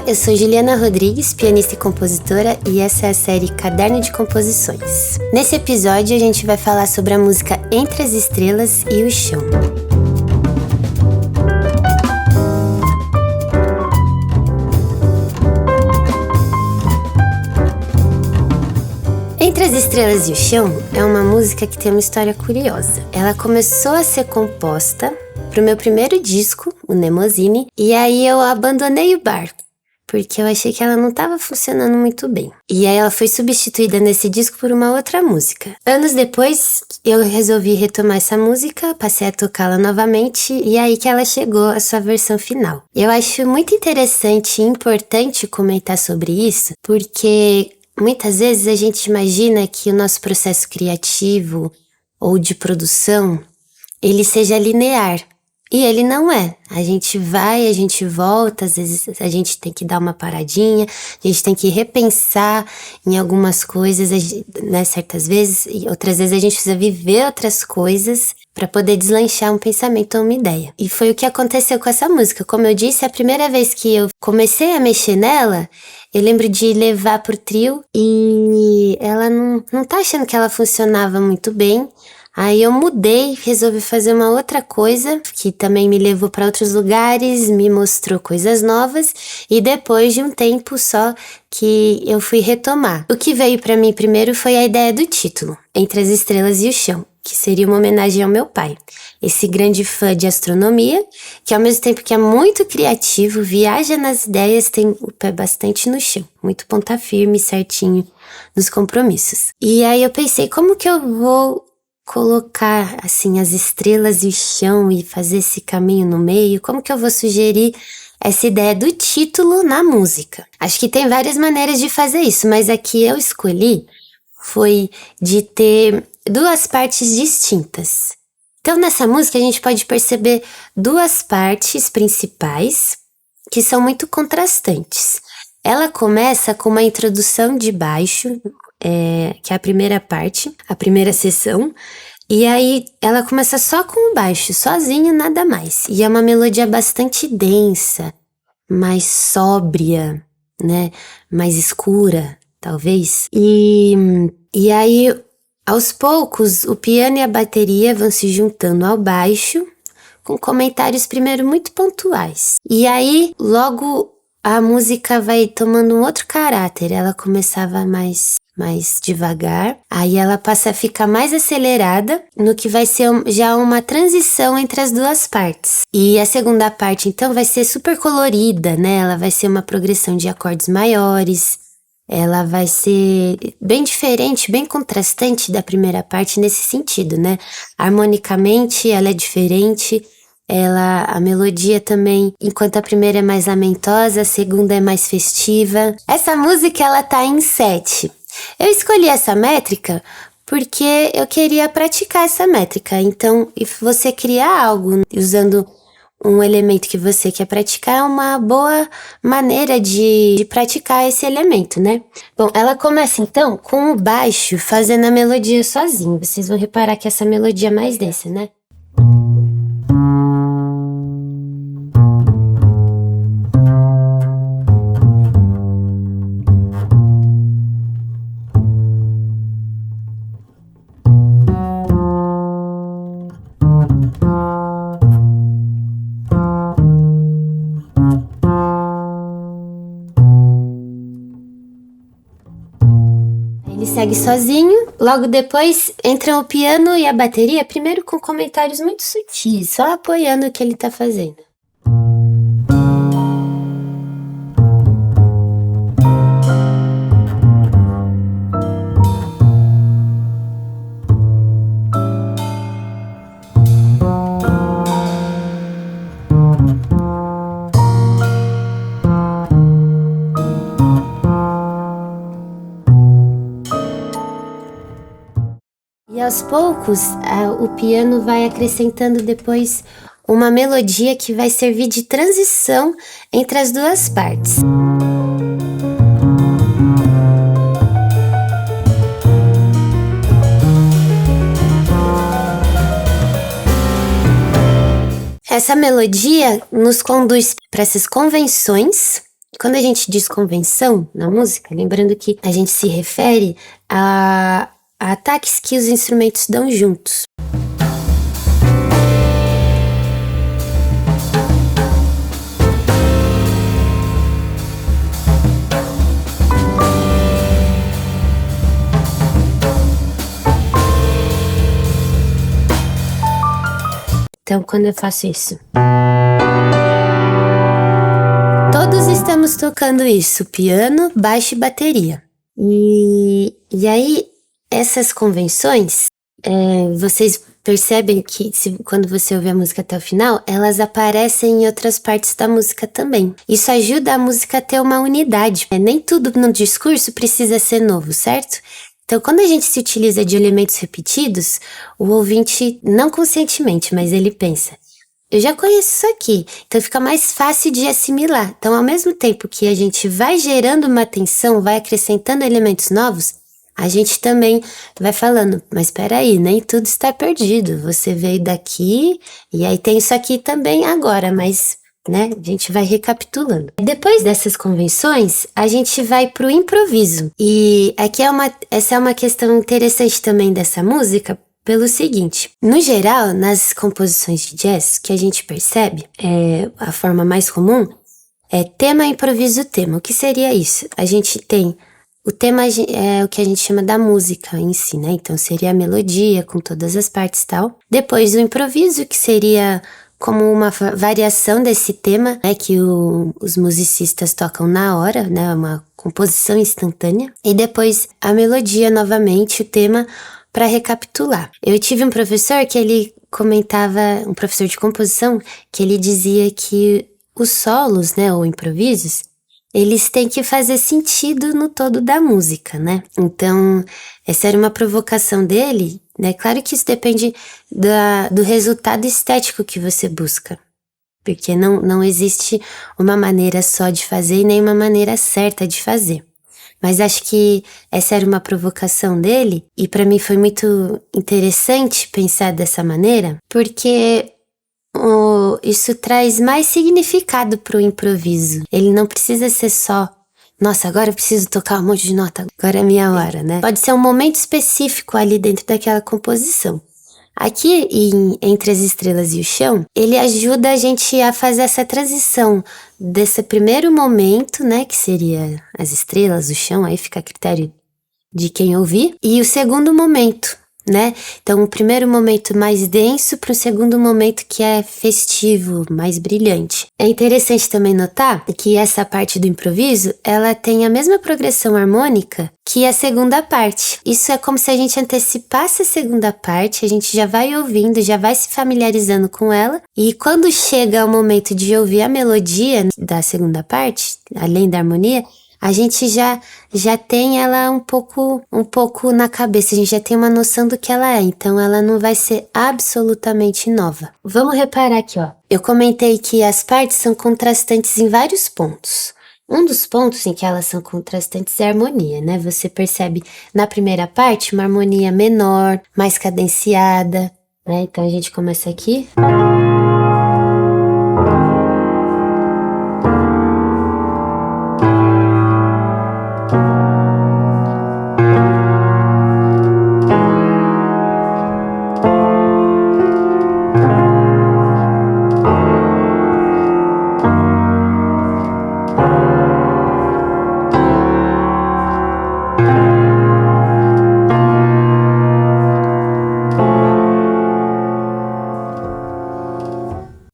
eu sou Juliana Rodrigues, pianista e compositora, e essa é a série Caderno de Composições. Nesse episódio a gente vai falar sobre a música Entre as Estrelas e o Chão. Entre as Estrelas e o Chão é uma música que tem uma história curiosa. Ela começou a ser composta pro meu primeiro disco, o Nemosine, e aí eu abandonei o barco, porque eu achei que ela não estava funcionando muito bem. E aí ela foi substituída nesse disco por uma outra música. Anos depois, eu resolvi retomar essa música, passei a tocá-la novamente, e aí que ela chegou à sua versão final. Eu acho muito interessante e importante comentar sobre isso, porque muitas vezes a gente imagina que o nosso processo criativo ou de produção, ele seja linear. E ele não é. A gente vai, a gente volta, às vezes a gente tem que dar uma paradinha, a gente tem que repensar em algumas coisas, né, certas vezes, e outras vezes a gente precisa viver outras coisas para poder deslanchar um pensamento ou uma ideia. E foi o que aconteceu com essa música. Como eu disse, a primeira vez que eu comecei a mexer nela, eu lembro de levar pro trio e ela não tá achando que ela funcionava muito bem. Aí eu mudei, resolvi fazer uma outra coisa, que também me levou para outros lugares, me mostrou coisas novas, e depois de um tempo só que eu fui retomar. O que veio para mim primeiro foi a ideia do título, Entre as Estrelas e o Chão, que seria uma homenagem ao meu pai, esse grande fã de astronomia, que ao mesmo tempo que é muito criativo, viaja nas ideias, tem o pé bastante no chão, muito ponta firme, certinho nos compromissos. E aí eu pensei, como que eu vou colocar, assim, as estrelas e o chão e fazer esse caminho no meio? Como que eu vou sugerir essa ideia do título na música? Acho que tem várias maneiras de fazer isso, mas a que eu escolhi foi de ter duas partes distintas. Então, nessa música, a gente pode perceber duas partes principais que são muito contrastantes. Ela começa com uma introdução de baixo, que é a primeira parte, a primeira seção, e aí ela começa só com o baixo, sozinho, nada mais. E é uma melodia bastante densa, mais sóbria, né, mais escura, talvez. E aí, aos poucos, o piano e a bateria vão se juntando ao baixo, com comentários primeiro muito pontuais. E aí, logo, a música vai tomando um outro caráter. Ela começava mais devagar, aí ela passa a ficar mais acelerada, no que vai ser já uma transição entre as duas partes. E a segunda parte, então, vai ser super colorida, né? Ela vai ser uma progressão de acordes maiores, ela vai ser bem diferente, bem contrastante da primeira parte nesse sentido, né? Harmonicamente, ela é diferente. A melodia também, enquanto a primeira é mais lamentosa, a segunda é mais festiva. Essa música, ela tá em 7. Eu escolhi essa métrica porque eu queria praticar essa métrica. Então, você criar algo usando um elemento que você quer praticar é uma boa maneira de praticar esse elemento, né? Bom, ela começa então com o baixo fazendo a melodia sozinho. Vocês vão reparar que essa melodia é mais densa, né? Ele segue sozinho, logo depois entram o piano e a bateria, primeiro com comentários muito sutis, só apoiando o que ele tá fazendo. E aos poucos, o piano vai acrescentando depois uma melodia que vai servir de transição entre as duas partes. Essa melodia nos conduz para essas convenções Quando a gente diz convenção na música, lembrando que a gente se refere a ataques que os instrumentos dão juntos. Então, quando eu faço isso, todos estamos tocando isso, piano, baixo e bateria. E aí, essas convenções, vocês percebem que quando você ouve a música até o final, elas aparecem em outras partes da música também. Isso ajuda a música a ter uma unidade. Nem tudo no discurso precisa ser novo, certo? Então, quando a gente se utiliza de elementos repetidos, o ouvinte, não conscientemente, mas ele pensa, eu já conheço isso aqui, então fica mais fácil de assimilar. Então, ao mesmo tempo que a gente vai gerando uma tensão, vai acrescentando elementos novos, a gente também vai falando, mas peraí, nem tudo está perdido, você veio daqui e aí tem isso aqui também agora, mas... né? A gente vai recapitulando. Depois dessas convenções, a gente vai pro improviso. E aqui essa é uma questão interessante também dessa música, pelo seguinte, no geral, nas composições de jazz, que a gente percebe, a forma mais comum é tema, improviso, tema. O que seria isso? A gente tem o tema é o que a gente chama da música em si, né? Então seria a melodia com todas as partes e tal. Depois o improviso, que seria como uma variação desse tema, né, que os musicistas tocam na hora, né, uma composição instantânea. E depois a melodia novamente, o tema, para recapitular. Eu tive um professor que ele comentava, um professor de composição, que ele dizia que os solos, né, ou improvisos, eles têm que fazer sentido no todo da música, né? Então, essa era uma provocação dele, né? Claro que isso depende do resultado estético que você busca, porque não existe uma maneira só de fazer e nem uma maneira certa de fazer. Mas acho que essa era uma provocação dele e para mim foi muito interessante pensar dessa maneira, porque isso traz mais significado pro improviso. Ele não precisa ser só, nossa, agora eu preciso tocar um monte de nota, agora é minha hora, né? Pode ser um momento específico ali dentro daquela composição. Aqui, Entre as Estrelas e o Chão, ele ajuda a gente a fazer essa transição desse primeiro momento, né, que seria as estrelas, o chão, aí fica a critério de quem ouvir, e o segundo momento, né? Então, o primeiro momento mais denso para o segundo momento que é festivo, mais brilhante. É interessante também notar que essa parte do improviso, ela tem a mesma progressão harmônica que a segunda parte. Isso é como se a gente antecipasse a segunda parte, a gente já vai ouvindo, já vai se familiarizando com ela, e quando chega o momento de ouvir a melodia da segunda parte, além da harmonia, a gente já tem ela um pouco na cabeça, a gente já tem uma noção do que ela é, então ela não vai ser absolutamente nova. Vamos reparar aqui, ó. Eu comentei que as partes são contrastantes em vários pontos. Um dos pontos em que elas são contrastantes é a harmonia, né? Você percebe na primeira parte uma harmonia menor, mais cadenciada, né? Então a gente começa aqui.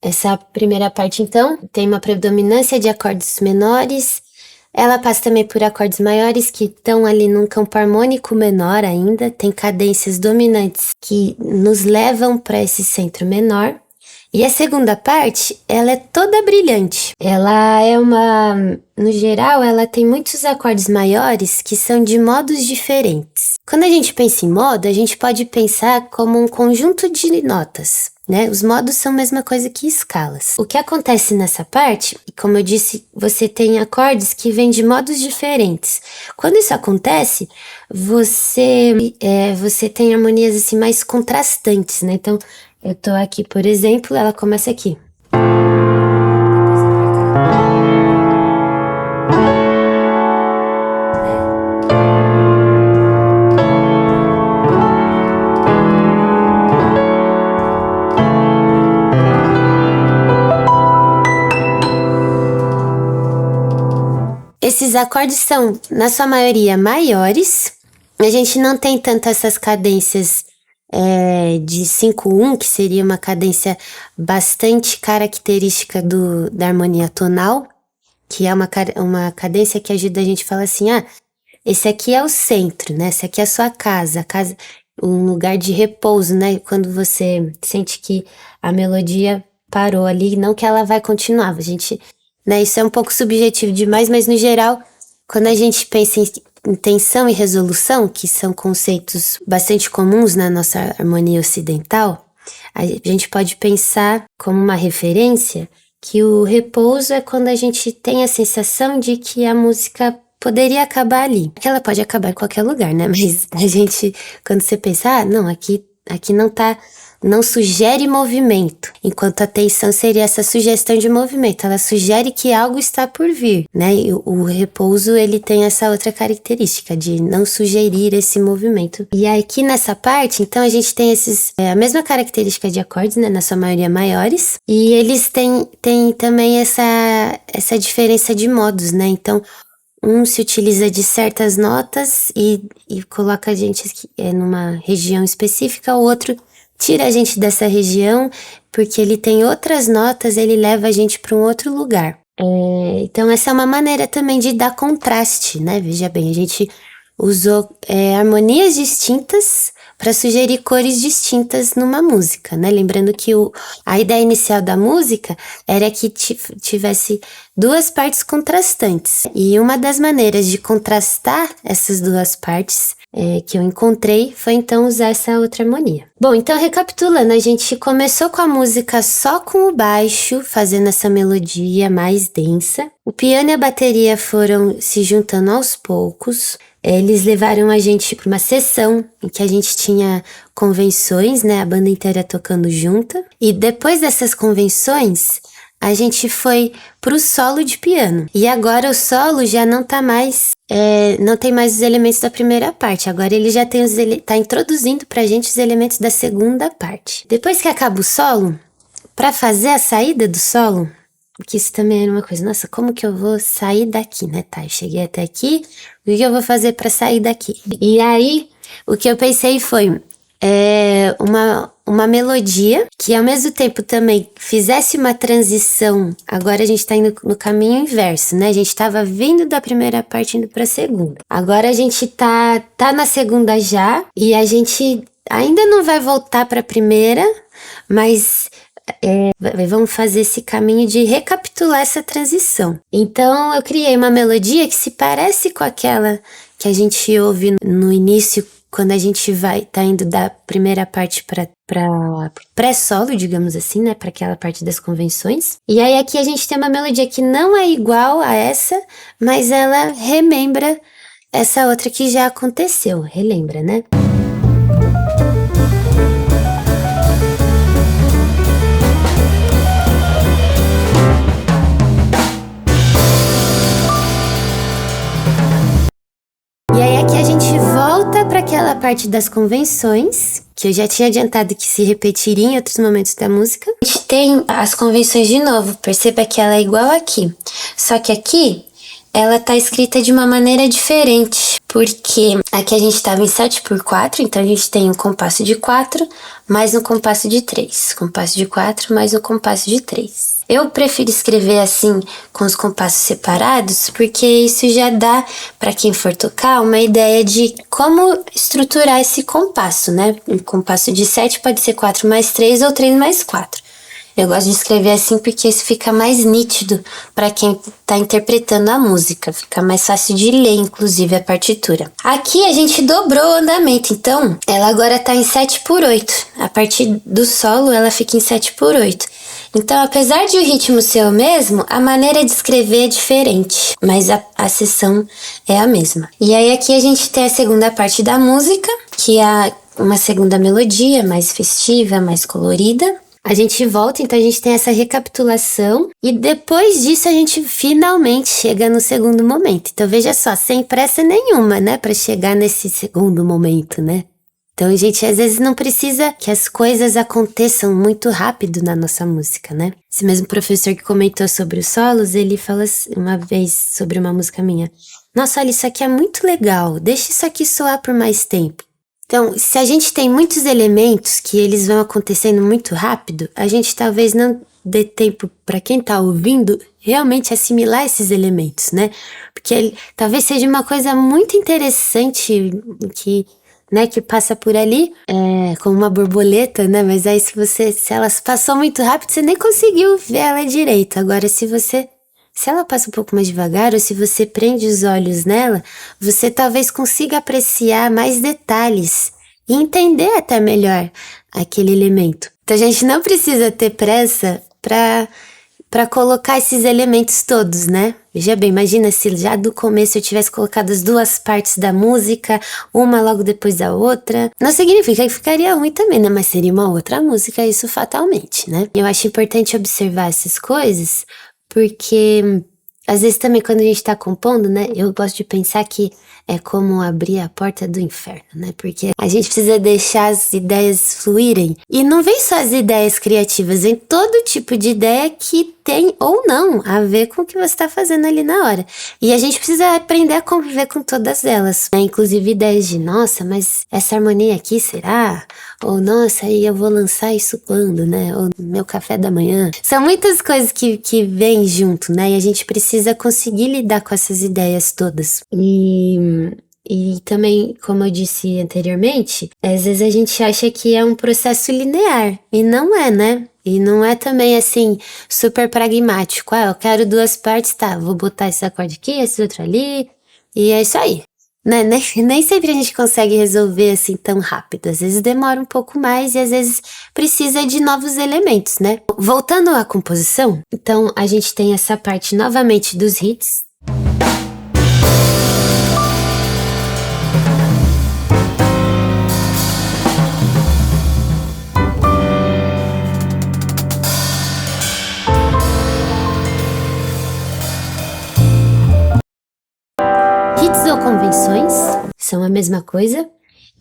Essa primeira parte, então, tem uma predominância de acordes menores, ela passa também por acordes maiores que estão ali num campo harmônico menor ainda, tem cadências dominantes que nos levam para esse centro menor. E a segunda parte, ela é toda brilhante. Ela é no geral, ela tem muitos acordes maiores que são de modos diferentes. Quando a gente pensa em modo, a gente pode pensar como um conjunto de notas, né? Os modos são a mesma coisa que escalas. O que acontece nessa parte, como eu disse, você tem acordes que vêm de modos diferentes. Quando isso acontece, você tem harmonias assim mais contrastantes, né? Então, eu tô aqui, por exemplo, ela começa aqui. esses acordes são, na sua maioria, maiores. A gente não tem tanto essas cadências de 5/1, que seria uma cadência bastante característica da harmonia tonal, que é uma cadência que ajuda a gente a falar assim, esse aqui é o centro, né? Esse aqui é a sua casa, um lugar de repouso, né? Quando você sente que a melodia parou ali, não que ela vai continuar, né? Isso é um pouco subjetivo demais, mas no geral, quando a gente pensa em tensão e resolução, que são conceitos bastante comuns na nossa harmonia ocidental, a gente pode pensar como uma referência que o repouso é quando a gente tem a sensação de que a música poderia acabar ali. Porque ela pode acabar em qualquer lugar, né? Mas quando você pensa, não, aqui não sugere movimento, enquanto a tensão seria essa sugestão de movimento, ela sugere que algo está por vir, né? E o repouso, ele tem essa outra característica de não sugerir esse movimento. E aqui nessa parte, então, a gente tem a mesma característica de acordes, né? Na sua maioria maiores, e eles têm também essa diferença de modos, né? Então, um se utiliza de certas notas e coloca a gente numa região específica, o outro tira a gente dessa região, porque ele tem outras notas, ele leva a gente para um outro lugar. Então essa é uma maneira também de dar contraste, né? Veja bem, a gente usou harmonias distintas para sugerir cores distintas numa música, né? Lembrando que a ideia inicial da música era que tivesse duas partes contrastantes. E uma das maneiras de contrastar essas duas partes que eu encontrei foi então usar essa outra harmonia. Bom, então recapitulando, a gente começou com a música só com o baixo, fazendo essa melodia mais densa. O piano e a bateria foram se juntando aos poucos. Eles levaram a gente para uma sessão em que a gente tinha convenções, né? A banda inteira tocando junta. E depois dessas convenções, a gente foi pro solo de piano. E agora o solo já não tá mais, não tem mais os elementos da primeira parte. Agora ele já tá introduzindo pra gente os elementos da segunda parte. Depois que acaba o solo, pra fazer a saída do solo, porque isso também era uma coisa, nossa, como que eu vou sair daqui, né? Tá, eu cheguei até aqui, o que eu vou fazer pra sair daqui? E aí, o que eu pensei foi uma melodia que ao mesmo tempo também fizesse uma transição. Agora a gente tá indo no caminho inverso, né? A gente tava vindo da primeira parte indo pra segunda. Agora a gente tá na segunda já, e a gente ainda não vai voltar pra primeira, mas vamos fazer esse caminho de recapitular essa transição. Então eu criei uma melodia que se parece com aquela que a gente ouve no início, quando a gente tá indo da primeira parte para pré-solo, digamos assim, né, para aquela parte das convenções. E aí aqui a gente tem uma melodia que não é igual a essa, mas ela remembra essa outra que já aconteceu, relembra, né? E aí aqui a gente volta para aquela parte das convenções, que eu já tinha adiantado que se repetiria em outros momentos da música. A gente tem as convenções de novo, perceba que ela é igual aqui. Só que aqui, ela tá escrita de uma maneira diferente, porque aqui a gente estava em 7/4, então a gente tem um compasso de 4 mais um compasso de 3. Compasso de 4 mais um compasso de 3. Eu prefiro escrever assim, com os compassos separados, porque isso já dá, para quem for tocar, uma ideia de como estruturar esse compasso, né? Um compasso de 7 pode ser 4 mais 3 ou 3 mais 4. Eu gosto de escrever assim porque isso fica mais nítido para quem tá interpretando a música. Fica mais fácil de ler, inclusive, a partitura. Aqui a gente dobrou o andamento, então ela agora tá em 7/8. A partir do solo, ela fica em 7/8. Então, apesar de o ritmo ser o mesmo, a maneira de escrever é diferente, mas a sessão é a mesma. E aí aqui a gente tem a segunda parte da música, que é uma segunda melodia mais festiva, mais colorida. A gente volta, então a gente tem essa recapitulação e depois disso a gente finalmente chega no segundo momento. Então veja só, sem pressa nenhuma, né, para chegar nesse segundo momento, né? Então, a gente às vezes não precisa que as coisas aconteçam muito rápido na nossa música, né? Esse mesmo professor que comentou sobre os solos, ele fala uma vez sobre uma música minha: nossa, olha, isso aqui é muito legal, deixa isso aqui soar por mais tempo. Então, se a gente tem muitos elementos que eles vão acontecendo muito rápido, a gente talvez não dê tempo para quem tá ouvindo realmente assimilar esses elementos, né? Porque talvez seja uma coisa muito interessante que, né, que passa por ali, como uma borboleta, né? Mas aí se ela passou muito rápido, você nem conseguiu ver ela direito. Agora, se ela passa um pouco mais devagar, ou se você prende os olhos nela, você talvez consiga apreciar mais detalhes e entender até melhor aquele elemento. Então a gente não precisa ter pressa para colocar esses elementos todos, né? Veja bem, imagina se já do começo eu tivesse colocado as duas partes da música, uma logo depois da outra. Não significa que ficaria ruim também, né? Mas seria uma outra música, isso fatalmente, né? Eu acho importante observar essas coisas, porque às vezes também quando a gente tá compondo, né, eu gosto de pensar que é como abrir a porta do inferno, né, porque a gente precisa deixar as ideias fluírem. E não vem só as ideias criativas, vem todo tipo de ideia que tem ou não a ver com o que você tá fazendo ali na hora. E a gente precisa aprender a conviver com todas elas, né, inclusive ideias de, nossa, mas essa harmonia aqui será? Ou, nossa, aí eu vou lançar isso quando, né? Ou meu café da manhã. São muitas coisas que vêm junto, né? E a gente precisa conseguir lidar com essas ideias todas. E também, como eu disse anteriormente, às vezes a gente acha que é um processo linear. E não é, né? E não é também assim, super pragmático. Eu quero duas partes, tá, vou botar esse acorde aqui, esse outro ali. E é isso aí. Né? Nem sempre a gente consegue resolver assim tão rápido. Às vezes demora um pouco mais e às vezes precisa de novos elementos, né? Voltando à composição, então a gente tem essa parte novamente dos hits. Hits ou convenções são a mesma coisa.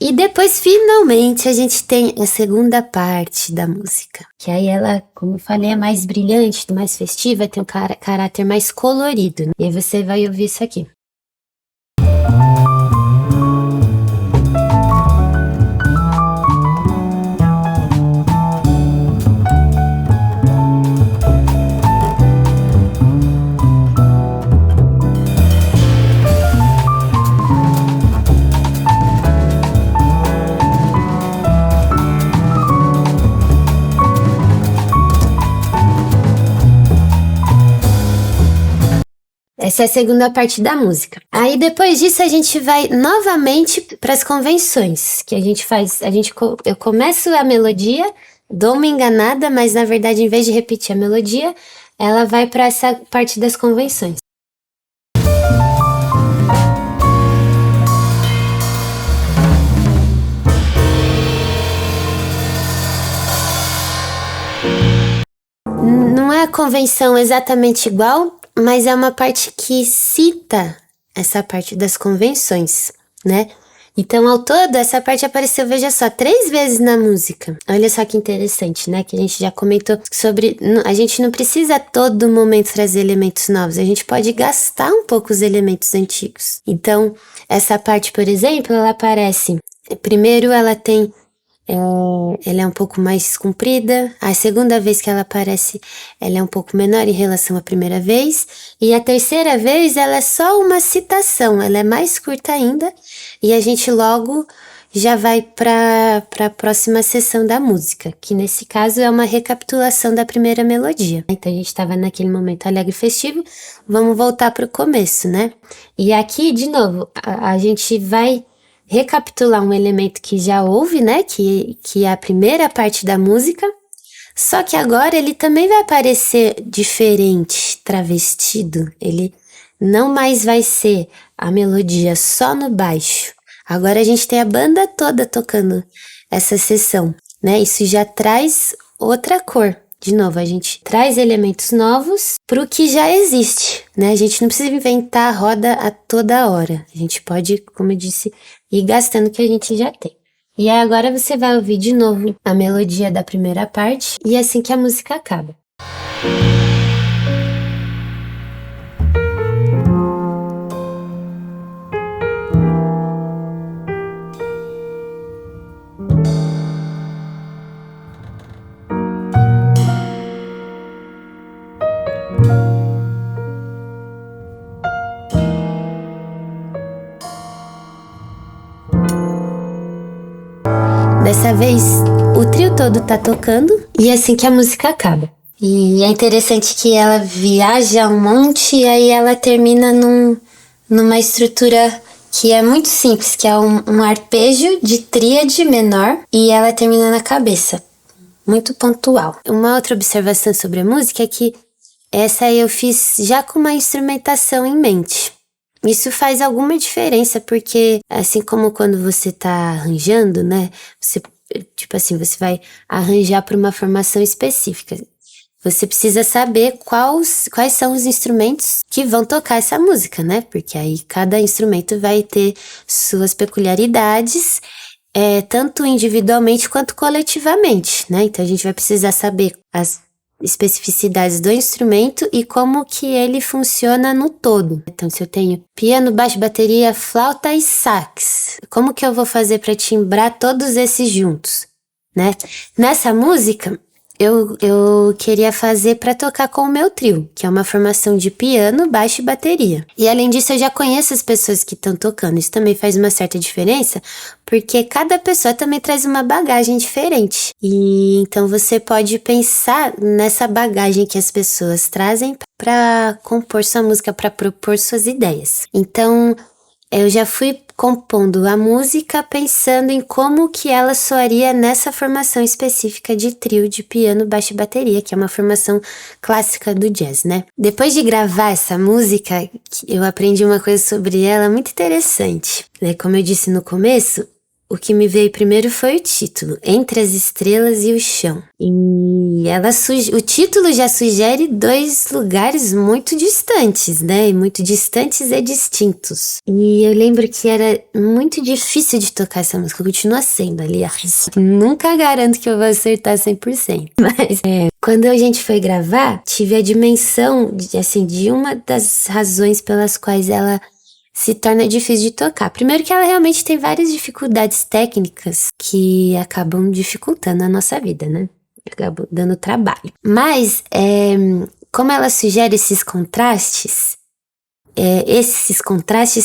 E depois, finalmente, a gente tem a segunda parte da música. Que aí ela, como eu falei, é mais brilhante, mais festiva, tem um caráter mais colorido, né? E aí você vai ouvir isso aqui. Essa é a segunda parte da música. Aí depois disso a gente vai novamente para as convenções, que a gente faz, eu começo a melodia, dou uma enganada, mas na verdade em vez de repetir a melodia, ela vai para essa parte das convenções. Não é a convenção exatamente igual, mas é uma parte que cita essa parte das convenções, né? Então, ao todo, essa parte apareceu, veja só, 3 vezes na música. Olha só que interessante, né? Que a gente já comentou sobre... A gente não precisa a todo momento trazer elementos novos. A gente pode gastar um pouco os elementos antigos. Então, essa parte, por exemplo, ela aparece... Primeiro, ela é um pouco mais comprida. A segunda vez que ela aparece, ela é um pouco menor em relação à primeira vez. E a terceira vez, ela é só uma citação, ela é mais curta ainda. E a gente logo já vai para a próxima seção da música, que nesse caso é uma recapitulação da primeira melodia. Então a gente estava naquele momento alegre e festivo, vamos voltar para o começo, né? E aqui, de novo, a gente vai recapitular um elemento que já houve, né, que é a primeira parte da música, só que agora ele também vai aparecer diferente, travestido. Ele não mais vai ser a melodia só no baixo. Agora a gente tem a banda toda tocando essa sessão, né? Isso já traz outra cor. De novo, a gente traz elementos novos para o que já existe, né? A gente não precisa inventar a roda a toda hora. A gente pode, como eu disse, ir gastando o que a gente já tem. E aí agora você vai ouvir de novo a melodia da primeira parte e assim que a música acaba. Dessa vez, o trio todo tá tocando e é assim que a música acaba. E é interessante que ela viaja um monte e aí ela termina numa estrutura que é muito simples, que é um arpejo de tríade menor e ela termina na cabeça. Muito pontual. Uma outra observação sobre a música é que essa eu fiz já com uma instrumentação em mente. Isso faz alguma diferença, porque assim como quando você tá arranjando, né? Você, tipo assim, você vai arranjar para uma formação específica. Você precisa saber quais são os instrumentos que vão tocar essa música, né? Porque aí cada instrumento vai ter suas peculiaridades, tanto individualmente quanto coletivamente, né? Então a gente vai precisar saber as especificidades do instrumento e como que ele funciona no todo. Então, se eu tenho piano, baixo, bateria, flauta e sax, como que eu vou fazer para timbrar todos esses juntos, né? Nessa música, eu queria fazer para tocar com o meu trio, que é uma formação de piano, baixo e bateria. E além disso, eu já conheço as pessoas que estão tocando. Isso também faz uma certa diferença, porque cada pessoa também traz uma bagagem diferente. E então você pode pensar nessa bagagem que as pessoas trazem para compor sua música, para propor suas ideias. Então, eu já fui compondo a música pensando em como que ela soaria nessa formação específica de trio de piano, baixo e bateria, que é uma formação clássica do jazz, né? Depois de gravar essa música, eu aprendi uma coisa sobre ela muito interessante, né? Como eu disse no começo, o que me veio primeiro foi o título, Entre as Estrelas e o Chão. E o título já sugere dois lugares muito distantes, né? E muito distantes e distintos. E eu lembro que era muito difícil de tocar essa música, continua sendo, aliás. Nunca garanto que eu vou acertar 100%. Mas quando a gente foi gravar, tive a dimensão, de uma das razões pelas quais ela se torna difícil de tocar. Primeiro que ela realmente tem várias dificuldades técnicas que acabam dificultando a nossa vida, né? Acabam dando trabalho. Mas, como ela sugere esses contrastes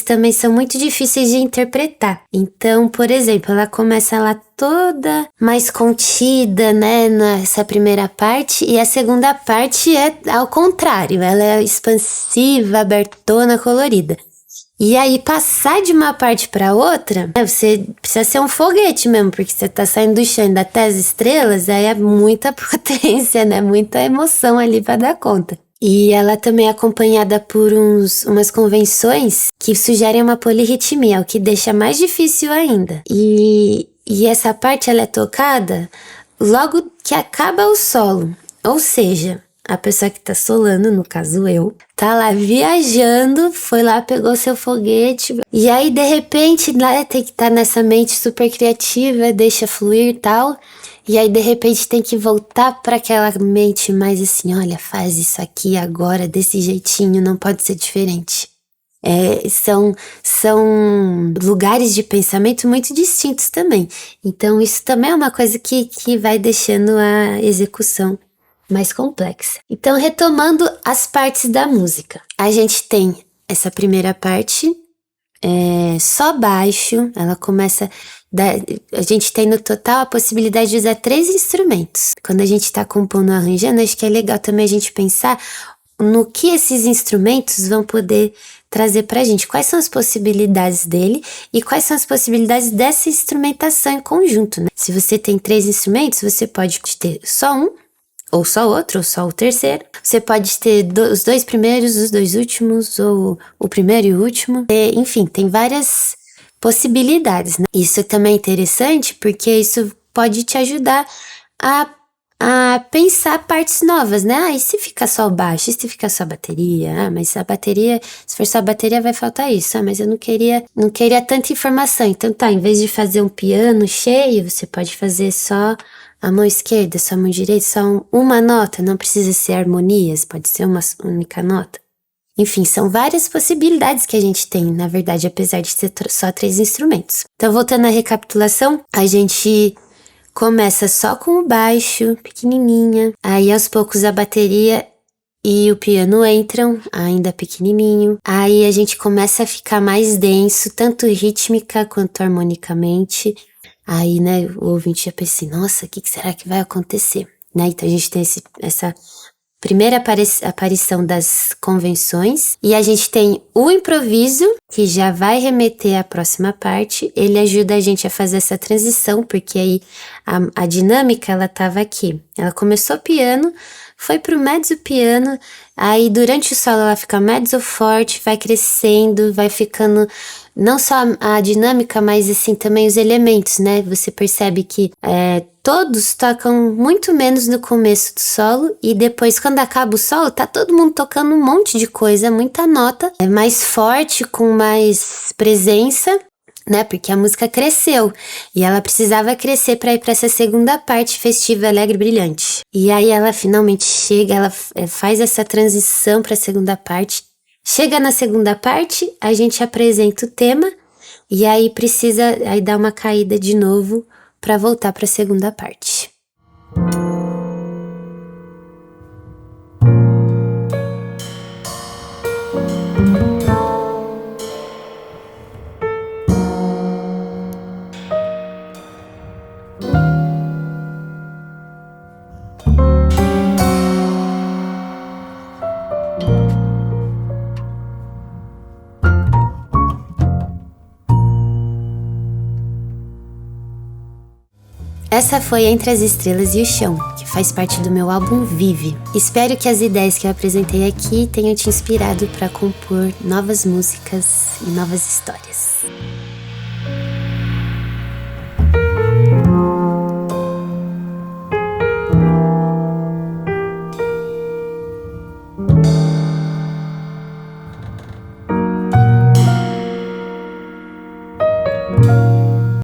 também são muito difíceis de interpretar. Então, por exemplo, ela começa lá toda mais contida, né, nessa primeira parte, e a segunda parte é ao contrário, ela é expansiva, abertona, colorida. E aí, passar de uma parte para outra, né, você precisa ser um foguete mesmo, porque você tá saindo do chão ainda até as estrelas, aí é muita potência, né? Muita emoção ali para dar conta. E ela também é acompanhada por umas convenções que sugerem uma polirritmia, o que deixa mais difícil ainda. E essa parte, ela é tocada logo que acaba o solo, ou seja, a pessoa que tá solando, no caso eu, tá lá viajando, foi lá, pegou seu foguete, e aí de repente lá tem que estar nessa mente super criativa, deixa fluir e tal, e aí de repente tem que voltar para aquela mente mais assim, olha, faz isso aqui agora, desse jeitinho, não pode ser diferente. São lugares de pensamento muito distintos também, então isso também é uma coisa que vai deixando a execução mais complexa. Então, retomando as partes da música. A gente tem essa primeira parte, só baixo, ela começa... A gente tem no total a possibilidade de usar 3 instrumentos. Quando a gente tá compondo, arranjando, acho que é legal também a gente pensar no que esses instrumentos vão poder trazer pra gente. Quais são as possibilidades dele e quais são as possibilidades dessa instrumentação em conjunto, né? Se você tem 3 instrumentos, você pode ter só um, ou só outro, ou só o terceiro. Você pode ter os 2 primeiros, os 2 últimos, ou o primeiro e o último. Enfim, tem várias possibilidades, né? Isso também é interessante porque isso pode te ajudar a a pensar partes novas, né? Ah, e se ficar só o baixo? E se ficar só a bateria? Ah, mas a bateria, se for só a bateria vai faltar isso. Ah, mas eu não queria tanta informação. Então tá, em vez de fazer um piano cheio, você pode fazer só a mão esquerda, só a mão direita, só uma nota. Não precisa ser harmonias, pode ser uma única nota. Enfim, são várias possibilidades que a gente tem, na verdade, apesar de ser só 3 instrumentos. Então, voltando à recapitulação, a gente começa só com o baixo, pequenininha. Aí, aos poucos, a bateria e o piano entram, ainda pequenininho. Aí, a gente começa a ficar mais denso, tanto rítmica quanto harmonicamente. Aí, né, o ouvinte já pensa assim, nossa, o que será que vai acontecer? Né? Então, a gente tem essa primeira aparição das convenções, e a gente tem o improviso, que já vai remeter à próxima parte. Ele ajuda a gente a fazer essa transição, porque aí a dinâmica, ela tava aqui. Ela começou piano, foi pro mezzo piano, aí durante o solo ela fica mezzo forte, vai crescendo, vai ficando não só a dinâmica, mas assim também os elementos, né? Você percebe que todos tocam muito menos no começo do solo, e depois, quando acaba o solo, tá todo mundo tocando um monte de coisa, muita nota, é mais forte, com mais presença, né? Porque a música cresceu e ela precisava crescer para ir para essa segunda parte festiva, alegre, brilhante. E aí ela finalmente chega, ela faz essa transição para a segunda parte. Chega na segunda parte, a gente apresenta o tema e aí precisa dar uma caída de novo para voltar para a segunda parte. Essa foi Entre as Estrelas e o Chão, que faz parte do meu álbum Vive. Espero que as ideias que eu apresentei aqui tenham te inspirado para compor novas músicas e novas histórias.